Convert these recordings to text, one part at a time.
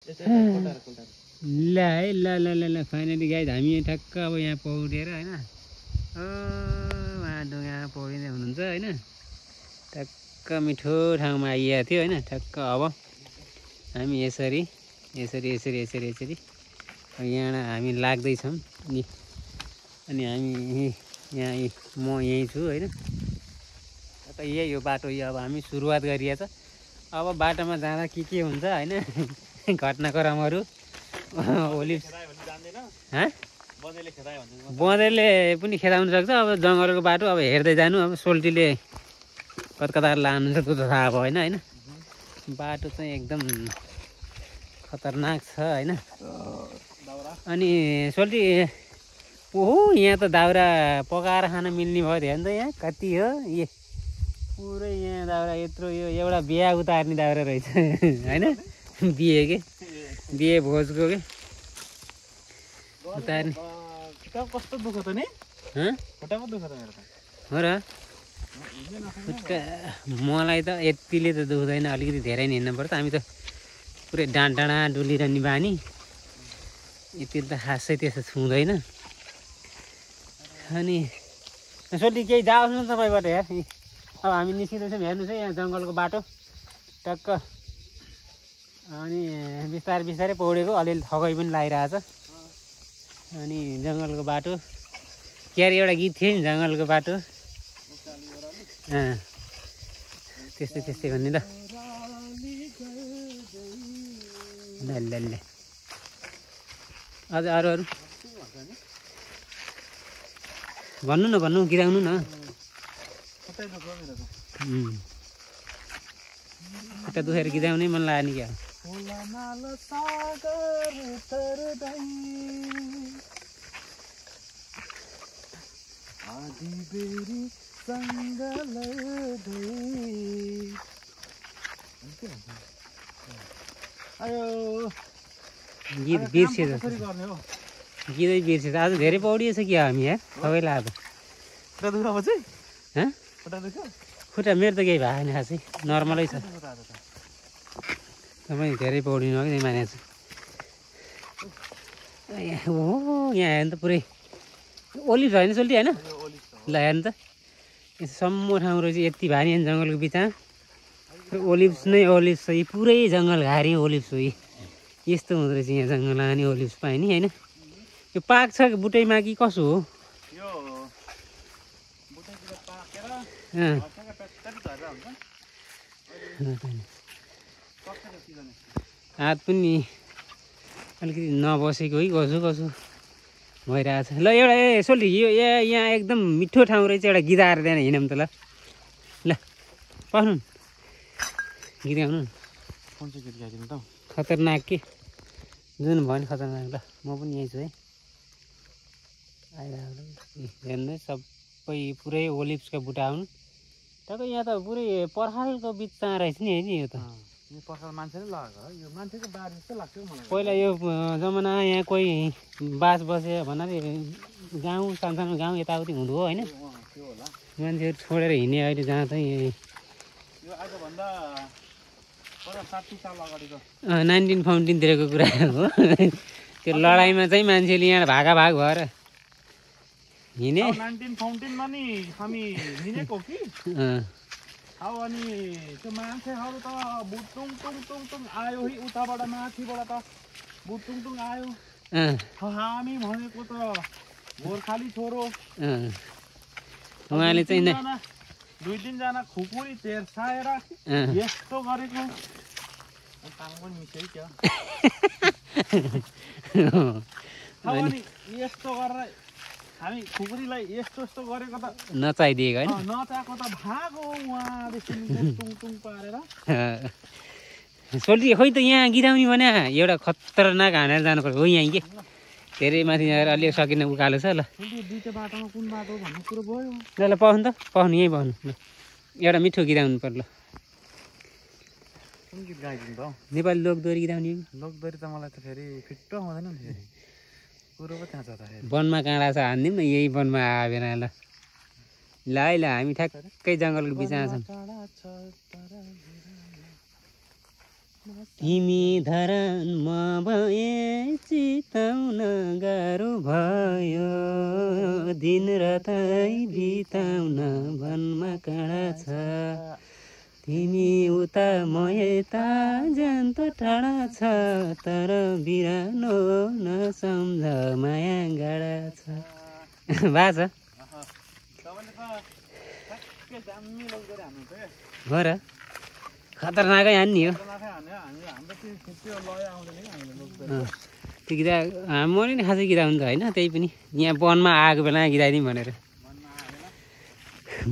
ल है ल ल ल ल फाइनली गाइज हामी ठ्याक्क अब यहाँ पौडेर होइन उहाँ ढुङ्गा पौडिँदै हुनुहुन्छ होइन ठ्याक्क मिठो ठाउँमा आइएको थियो होइन ठ्याक्क अब हामी यसरी यसरी यसरी यसरी यसरी यहाँ हामी लाग्दैछौँ नि अनि हामी यहाँ म यहीँ छु होइन त यही हो बाटो यो अब हामी सुरुवात गरिएछ अब बाटोमा जाँदा के हुन्छ होइन घटनाक्रमहरू ओलिभ बँदेलले पनि खेदाउन सक्छ अब जङ्गलको बाटो अब हेर्दै जानु अब सोल्टीले कता लानुहुन्छ त्यो त थाहा भयो होइन बाटो चाहिँ एकदम खतरनाक छ होइन अनि सोल्टी ओहो यहाँ त दाउरा पकाएर खान मिल्ने भयो ध्यान त यहाँ कति हो ए पुरै यहाँ दाउरा यत्रो यो एउटा बिहा उतार्ने दाउरा रहेछ होइन बिहे भोजको के उतार्ने कस्तो दुःख त नि खुट्टामा दुःख त मेरो त हो र खुट्टा मलाई त यतिले त दुख्दैन अलिकति धेरै नै हिँड्नु पर्छ हामी त पुरै डाँडा डुलिरहने बानी यति त खासै त्यस्तो छुँदैन अनि सोल्टी केही जाओस् न तपाईँबाट हेर अब हामी निस्किँदैछौँ हेर्नुहोस् है यहाँ जङ्गलको बाटो टक्क अनि बिस्तारै बिस्तारै पौडेको अलिअलि थकाइ पनि लागिरहेछ अनि जङ्गलको बाटो के अरे एउटा गीत थियो नि जङ्गलको बाटो त्यस्तै त्यस्तै भन्ने ल ल अझ अरू भन्नु न भन्नु गिराउनु न खुट्टा दुखेर गिराउनै मन लाग्यो नि क्या गीत बिर्से गीतै बिर्से आज धेरै पौडिएछ क्या हामी यार सबैलाई अब खुट्टा मेरो त केही भएन खासै नर्मलै छ तपाईँ धेरै पौडिनु हो कि मानेको छु हो यहाँ हेर्नु त पुरै ओलिभ होइन सोल्टी होइन ल हेर्नु त सम्म ठाउँ रहेछ यति भारी जङ्गलको बिचमा ओलिभ्स नै ओलिभ्स छ यी पुरै जङ्गल घारी ओलिभ्स हो यस्तो हुँदो रहेछ यहाँ जङ्गल अनि ओलिभ्स पायो नि होइन यो पाक्छ बुटैमा कि कसो हो हात पनि अलिकति नबसेको है कसो भइरहेछ ल एउटा सोल्टी यो यहाँ एकदम मिठो ठाउँ रहेछ एउटा गिटार त्यहाँ हिँडौँ त ल ल पस्नु गिराउनु खतरनाक के जुन भयो नि खतरनाक ल म पनि यहीँ छु है आइरहेको हेर्नु सबै पुरै ओलिभ्सको बुट्टा हुन् टक्क यहाँ त पुरै पर्खालको बिचमा रहेछ नि है नि यो त पहिला यो जमाना यहाँ कोही बास बसे भन्नाले गाउँ सानो गाउँ यताउति हुँदो हो होइन मान्छेहरू छोडेर हिँड्ने अहिले जहाँ चाहिँ 1914तिरको कुरा हो त्यो लडाइँमा चाहिँ मान्छेले यहाँ भागाभाग भएर हिँडे अनि त्यो मान्छेहरू त बुटुङ टुङ आयो उताबाट माथिबाट त बुटुङ आयो हामी भनेको त गोर्खाली छोरो उहाँले चाहिँ 2-3 जना खुकुरी तेर्साएर यस्तो गरेको पनि मिसै क्या अनि यस्तो गरेर हामी खुकुरीलाई यस्तो गरेको त नचाहिदिएको होइन नचाएको त भागो उहाँदेखि टुङ पारेर सोल्टी खोइ त यहाँ गिराउने भने एउटा खतरनाक हानेर जानु पर्छ हो यहीँ के धेरै माथि अलिक सकिन उकालो छ ल दुईटा बाटोमा कुन बाटो भन्ने कुरो भयो ल पाउनु त पाउनु यहीँ पाउनु ल एउटा मिठो गिराउनु पर्छ ल कुन गीत गाइदिनु त नेपाली लोकदोरी गिराउने लोकदोरी त मलाई त फेरि फिट्टो हुँदैन नि फेरि कुरो पो त्यहाँ छ त फेरि वनमा काँडा छ हानिदिउँ न यही वनमा आएर ल ल है ल हामी ठ्याक्कै जङ्गलको बिचमा छौँ तिमी धरान म भए चिताउन गाह्रो भयो दिन रातै बिताउन वनमा काँडा छ तिमी उता म यता ज्यान त टाढा छ तर बिरानो नसम्झ माया गाडा छ भा छ हो र खतरनाकै हान्ने हो त्यो गीत मैले नि खासै गीत हुन्छ होइन त्यही पनि यहाँ वनमा आएको बेला गीताइदिउँ भनेर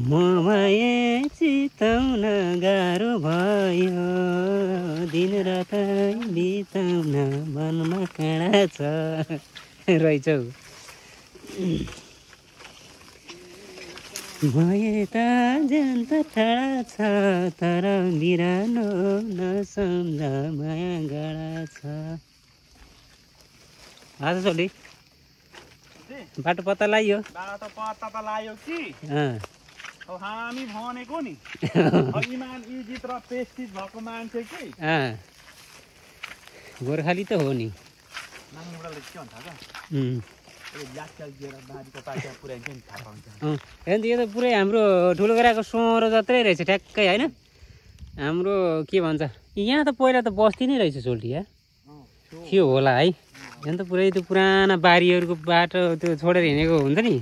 म भए चिताउन गाह्रो भयो दिन रातै बिताउन वनमा काँडा छ रहेछौ म यता ज्यान त टाढा छ तर बिरानो नसम्झ माया गाडा छ आज सोली बाटो पत्ता लाग्यो बाटो पत्ता त लाग्यो कि हामी भनेको नि इमान इजित र पेस्टिज भएको मान्छे कि गोर्खाली त हो नि नानीबुढाले के भन्छ यो त पुरै हाम्रो ठुलो केराको सोरो जत्रै रहेछ ठ्याक्कै होइन हाम्रो के भन्छ यहाँ त पहिला त बस्ती नै रहेछ सोल्टी थियो होला है यहाँ त पुरै त्यो पुराना बारीहरूको बाटो त्यो छोडेर हिँडेको हुन्छ नि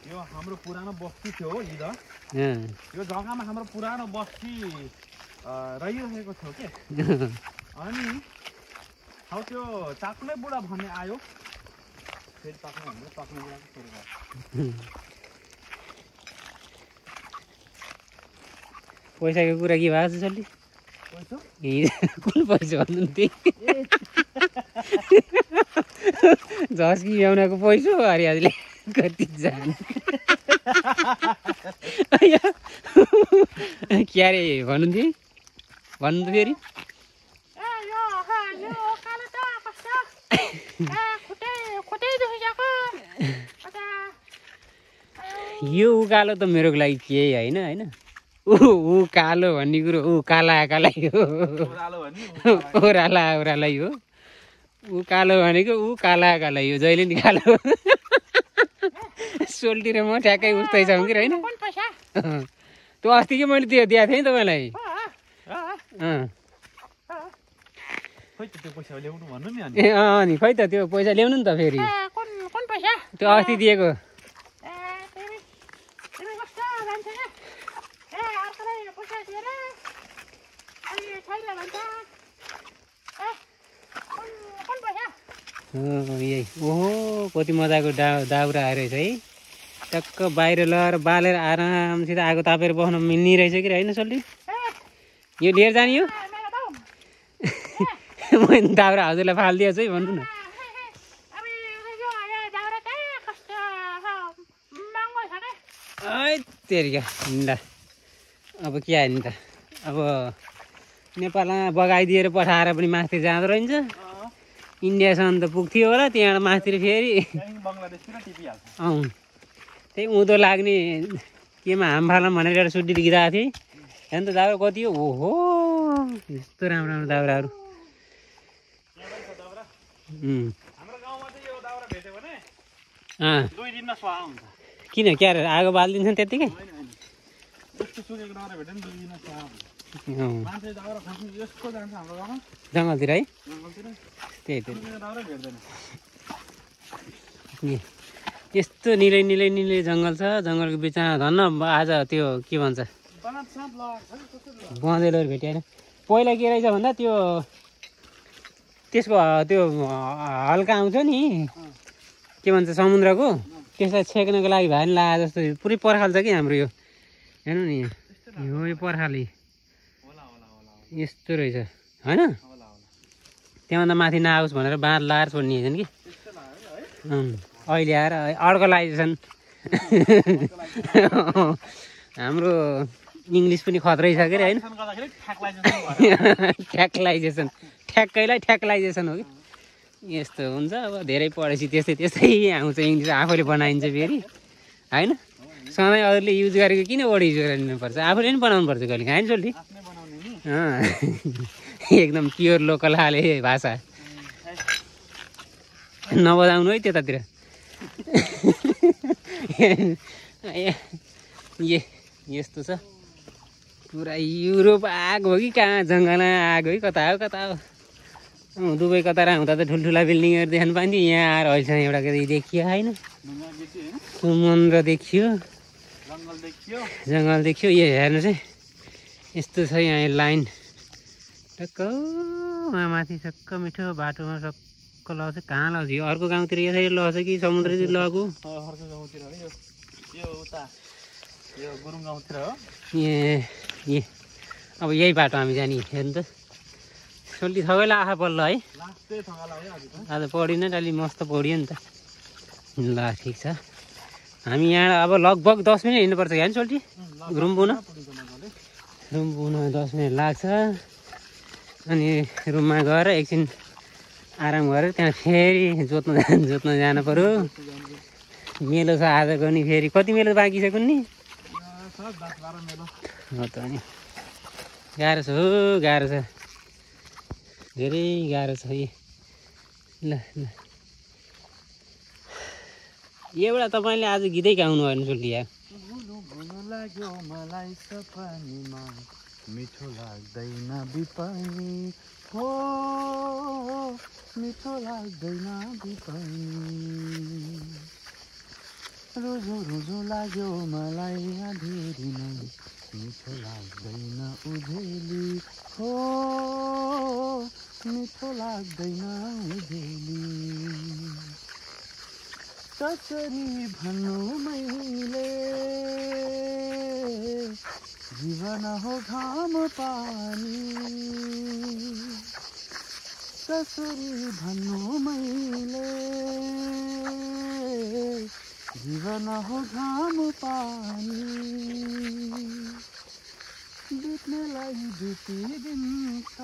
यो हाम्रो पुरानो बस्ती थियो हो यो जग्गामा हाम्रो पुरानो बस्ती रहिरहेको थियो के अनि हौ त्यो चाक्ने बुढा भन्ने आयो फेरि चाक्ने भनेर चाक्ने बुढाको सुरु भयो पैसाको कुरा के भएको छ सल्ली कुन पैसा भन्नु त्यही झस्की ब्याउनाको पैसा हरियाजले कति जाने क्या अरे भन्नुहुन्थ्यो भन्नु फेरि यो उकालो त मेरो लागि केही होइन होइन ऊ कालो भन्ने कुरो ऊ काला कालै हो ओह्राला ओह्रालै हो ऊ कालो भनेको ऊ काला कालै हो जहिले नि कालो सोल्टी र म ठ्याक्कै उस्तै छौँ कि होइन त्यो अस्तिकै मैले त्यो दिएको थिएँ नि तपाईँलाई ए नि खै त त्यो पैसा ल्याउनु नि त फेरि त्यो अस्ति दिएको यही ओहो कति मजाको दाउरा आइरहेछ है टक्क बाहिर लगाएर बालेर आरामसित आगो तापेर बस्न मिल्ने रहेछ कि होइन सल्ली यो लिएर जाने हो मैले दाउरा हजुरलाई फालिदिएछु है भन्नु न तेरिका हिँड्दा अब के हाल्ने त अब नेपालमा बगाइदिएर पठाएर पनि माथि जाँदो रहन्छ इन्डियासम्म त पुग्थ्यो होला त्यहाँबाट माथितिर फेरि त्यही उँधो लाग्ने केमा हाम फालम भनेर एउटा सुटी गीत आएको थिएँ हेर्नु त दाउरा कति हो ओहो यस्तो राम्रो राम्रो दाउराहरू किन क्या आगो बालिदिन्छ त्यत्तिकै जङ्गलतिर है त्यही यस्तो निलै निलै निलै जङ्गल छ जङ्गलको बिचमा धन्न आज त्यो के भन्छ बँदेलहरू भेटिएन पहिला के रहेछ भन्दा त्यो त्यसको त्यो हल्का आउँछ नि के भन्छ समुद्रको त्यसलाई छेक्नको लागि भए नि लागे जस्तो पुरै पर्खाल्छ कि हाम्रो यो हेर्नु नि यो पर्खाली यस्तो रहेछ होइन त्यहाँभन्दा माथि नआओस् भनेर बाँध लाएर छोड्ने कि अहिले आएर अर्गनाइजेसन हाम्रो इङ्ग्लिस पनि खत्रै छ के होइन ठ्याक्लाइजेसन ठ्याक्कैलाई ठ्याक्लाइजेसन हो कि यस्तो हुन्छ अब धेरै पढेपछि त्यस्तै त्यस्तै आउँछ इङ्ग्लिस आफैले बनाइन्छ फेरि होइन सधैँ अरूले युज गरेको किन वर्ड युज गरिदिनुपर्छ आफूले पनि बनाउनु पर्छ कहिले होइन सोल्टी एकदम प्योर लोकल हाले भाषा नबजाउनु है त्यतातिर यस्तो छ पुरा युरोप आएको हो कि कहाँ जङ्गलमा आएको है कता हो दुबई कता हुँदा त ठुल्ठुला बिल्डिङहरू देख्नु पाइन्थ्यो यहाँ आएर अहिलेसम्म एउटा देखियो होइन समुद्र देखियो जङ्गल देखियो यो हेर्नु चाहिँ यस्तो छ यहाँ लाइन टक्क माथि सक्क मिठो बाटोमा सक्क लग्छ कहाँ लग्छ यो अर्को गाउँतिर यसरी लग्छ कि समुद्रतिर लगेको अर्को गाउँतिर हो यो उता यो गुरुङ गाउँतिर हो ए अब यही बाटो हामी जाने हेर्नु त सोल्टी थगैला आँखा पल्ल है आज पढिन अलि मस्त पढ्यो नि त ल ठिक छ हामी यहाँ अब लगभग 10 मिनट हिँड्नुपर्छ क्या नि सोल्टी रुम पुग्न 10 मिनट लाग्छ अनि रुममा गएर एकछिन आराम गरेर त्यहाँ फेरि जोत्न जानु पर्यो मेलो छ आजको नि फेरि कति मेलो बाँकी छ कुन्नी हो त नि गाह्रो छ धेरै गाह्रो छ ल एउटा तपाईँले आज गीतै गाउनु भयो सोल्टी लाग्यो मलाई सपनीमा मिठो लाग्दैन बिपानी हो मिठो लाग्दैन बिपानी रुजो लाग्यो मलाई आधेरीमा मिठो लाग्दैन उधेली हो मिठो लाग्दैन उधेली कसरी भन्नु मैले जीवन हो घाम पानी कसरी भन्नु मैले जीवन हो घाम पानी बित्नेलाई बितिदिन्छ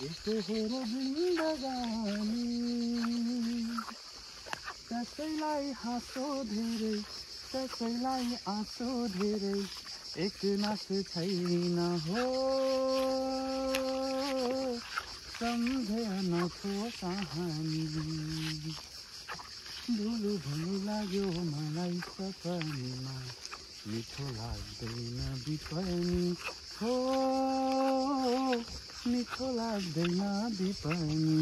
एकहोरो जिन्दगानी कसैलाई हाँसो धेरै कसैलाई आँसो धेरै एक नास छैन हो सम्झेन को कहानी धुलो लाग्यो मलाई सपनीमा मिठो लाग्दैन बिपनी हो मिठो लाग्दैन बिपनी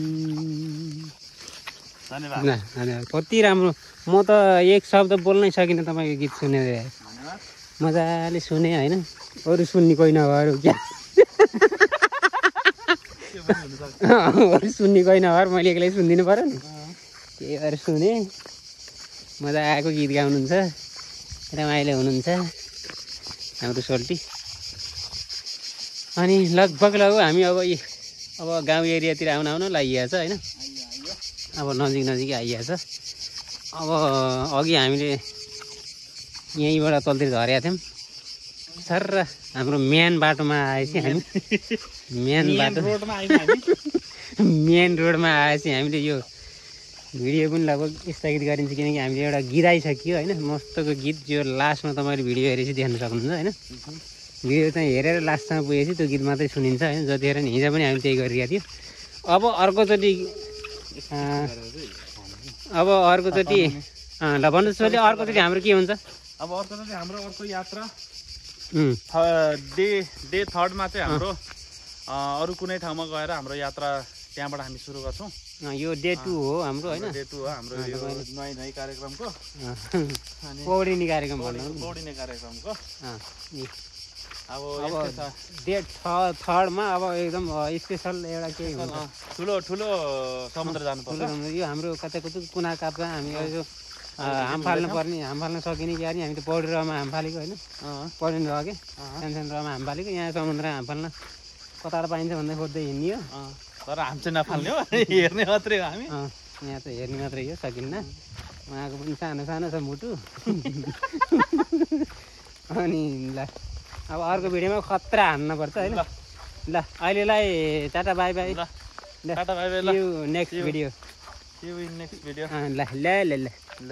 कति राम्रो म त एक शब्द बोल्नै सकिनँ तपाईँको गीत सुनेर मजाले सुने होइन अरू सुन्ने कोही नभएर क्या अरू सुन्ने कोही नभएर मैले एक्लै सुनिदिनु पऱ्यो नि त्यही भएर सुने मजाको गीत गाउनुहुन्छ रमाइलो हुनुहुन्छ हाम्रो सोल्टी अनि लगभग हामी अब गाउँ एरियातिर आउन लागिएको छ होइन अब नजिक आइहाल्छ अब अघि हामीले यहीँबाट तलतिर झरेका थियौँ सर हाम्रो मेन बाटोमा आएपछि हामी मेन रोडमा आएपछि हामीले यो भिडियो पनि लगभग स्थगित गरिन्छ किनकि हामीले एउटा गीत आइसक्यो होइन मस्तको गीत जो लास्टमा तपाईँले भिडियो हेरेपछि देख्न सक्नुहुन्छ होइन भिडियो चाहिँ हेरेर लास्टसम्म पुगेपछि त्यो गीत मात्रै सुनिन्छ होइन जतिखेर हिजो पनि हामीले त्यही गरिरहेको थियो अब अर्कोचोटि ल भन्नुहोस् सोल्टी अर्कोचोटि हाम्रो के हुन्छ अब अर्कोचोटि हाम्रो अर्को यात्रा डे थर्डमा चाहिँ हाम्रो अरू कुनै ठाउँमा गएर हाम्रो यात्रा त्यहाँबाट हामी सुरु गर्छौँ यो डे 2 हो हाम्रो होइन डे 2 हो हाम्रो यो नयाँ कार्यक्रमको पौडिने कार्यक्रम भन्नु पौडिने कार्यक्रमको अब डे थर्डमा अब एकदम स्पेसल एउटा के ठुलो समुद्र जानुपर्छ यो हाम्रो कतै कुना काप्चा हामी यो हाम फाल्न सकिने कि हामी त पौडी रहमा हाम फालेको होइन पौडिन रह्यो कि सानो रहमा हाम फालेको यहाँ समुद्र हाम फाल्न कताबाट पाइन्छ भन्दै खोज्दै हिँड्ने हो तर हाम चाहिँ नफाल्ने हो हेर्ने मात्रै हो हामी यहाँ त हेर्ने मात्रै हो सकिन्न उहाँको पनि सानो छ मुटु अनि ल अब अर्को भिडियोमा खतरा हान्नुपर्छ होइन ल अहिलेलाई टाटा बाई बाई ल नेक्स्ट भिडियो नेक्स्ट भिडियो ल